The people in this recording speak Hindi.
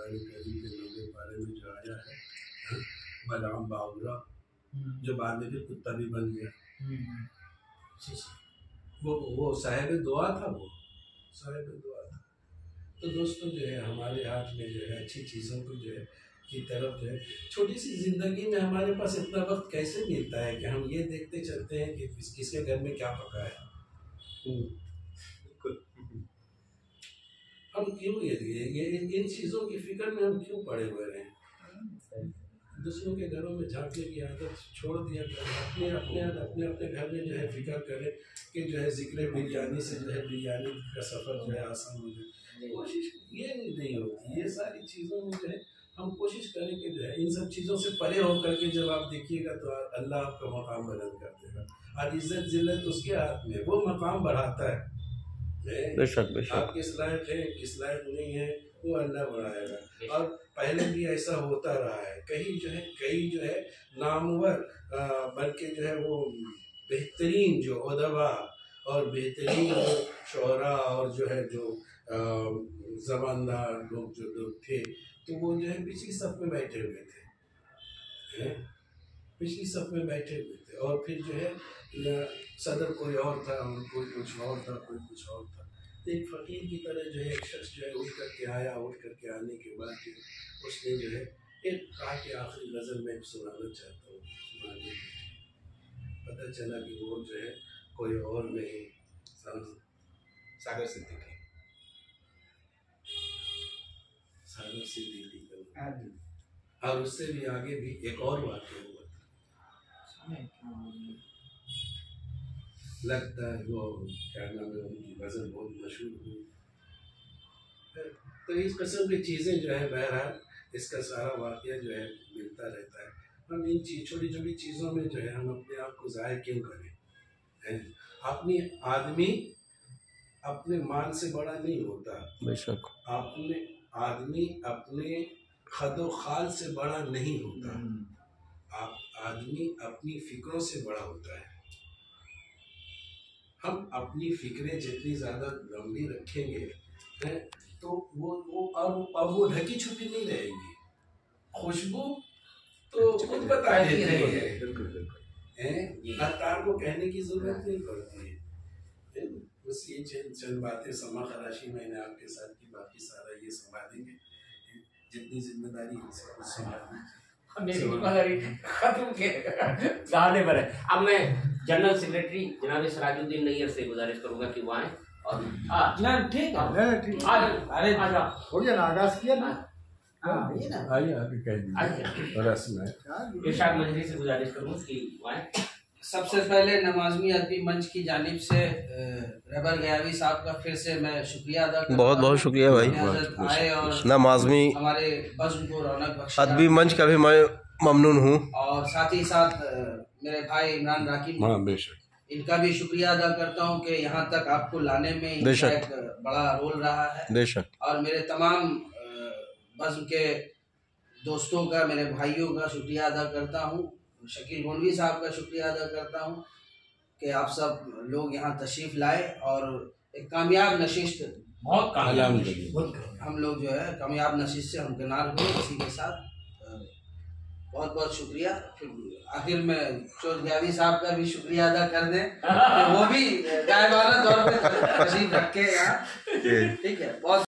कुरान करीम के 90 पारे में जो आया है, बलराम बावरा जो बाद में फिर कुत्ता भी बन गया, वो साहिब दुआ था, वो साहिब दुआ था। तो दोस्तों जो है हमारे हाथ में जो है अच्छी चीज़ों को जो है की तरफ जो है, छोटी सी ज़िंदगी में हमारे पास इतना वक्त कैसे मिलता है कि हम ये देखते चलते हैं कि किसके घर में क्या पका है। हम क्यों ये इन चीज़ों की फिक्र में हम क्यों पड़े हुए रहे? दूसरों के घरों में झांकने की आदत छोड़ दिया करें, अपने घर में जो है फिक्र करें कि जो है जिक्र बिरयानी से जो है बिरयानी का सफ़र जो है आसान हो जाए। कोशिश ये नहीं होती, ये सारी चीज़ों में जो है हम कोशिश करें कि जो है इन सब चीज़ों से परे होकर के जब आप देखिएगा तो अल्लाह आपका मकाम बुलंद कर देगा। आज इज्जत जिल्लत उसके हाथ में, वो मकाम बढ़ाता है। बेशक बेशक। आप किस लायक है किस लायक नहीं है वो अल्लाह बढ़ाएगा। और पहले भी ऐसा होता रहा है, कई जो है नामवर बल्कि जो है वो बेहतरीन जो उदबा और बेहतरीन जो शोरा और जो है जो ज़बानदार लोग थे, तो वो जो है पिछली सफ में बैठे हुए थे, पिछली सफ में बैठे हुए थे। और फिर जो है सदर कोई और था, कोई कुछ और था, कोई कुछ और था। तो एक फ़कीर की तरह जो है एक शख्स जो है उठ करके आया, उठ करके आने के बाद जो उसने जो है एक कहा कि आखिरी नज़र में सुनाना चाहता हूँ, सुना दीजिए। पता चला कि वो जो है कोई और नहीं, सागर सिद्दीकी का। और उससे भी आगे भी एक और वाक़या हुआ था, लगता है वो क्या नाम है उनकी गज़ल बहुत मशहूर हुई। तो इस किस्म की चीज़ें जो है बहरहाल इसका सारा वाक़या जो है मिलता रहता है। हम इन छोटी छोटी चीज़ों में जो है हम अपने आप को ज़ाहिर क्यों करें? अपनी आदमी अपने माल से बड़ा नहीं होता, बेशक। आदमी अपने खदो खाल से बड़ा नहीं होता, आदमी अपनी फिक्रों से बड़ा होता है। हम अपनी फिक्रें जितनी ज़्यादा लंबी रखेंगे तो वो ढकी छुपी नहीं रहेगी, खुशबू तो खुद बता देती है, अत्तार को कहने की ज़रूरत नहीं पड़ती है। बस ये चंद बातें समा खराशी मैंने आपके साथ की, बाकी सारा ये संभाल देंगे, जितनी जिम्मेदारी है संभाल खत्म के गाने पर है। अब मैं जनरल सेक्रेटरी जनाब सिराजुद्दीन नैयर से गुजारिश करूंगा कि वो आए और ठीक है, अरे थोड़ी ना आगाज किया ना, आइए आगे कह दीजिए रस्म है। इरशाद मजरी से गुजारिश करूंगा कि वो आए। सबसे पहले नमाज़मी अदबी मंच की जानिब से रबर गयावी साहब का फिर से मैं शुक्रिया अदा करता हूं। बहुत बहुत शुक्रिया भाई। आए और नमाज़मी हमारे बज़्म को रौनक बख्शा। अदबी मंच का भी मैं ममनून हूँ। और साथ ही साथ मेरे भाई इमरान राकीब, इनका भी शुक्रिया अदा करता हूँ कि यहाँ तक आपको लाने में इनका एक बड़ा रोल रहा है। बेशक। और मेरे तमाम बज़्म के दोस्तों का, मेरे भाइयों का शुक्रिया अदा करता हूँ। शकील गोंडवी साहब का शुक्रिया अदा करता हूँ कि आप सब लोग यहाँ तशरीफ़ लाए और एक कामयाब नशिस्त, बहुत कामयाब हम लोग जो है कामयाब नशिस्त से हमकिनार हुए। इसी के साथ बहुत बहुत शुक्रिया। फिर आखिर में चौधरी साहब का भी शुक्रिया अदा कर दें कि वो भी गायबाना तौर पे तशरीफ़ रखे यहाँ, ठीक है। बहुत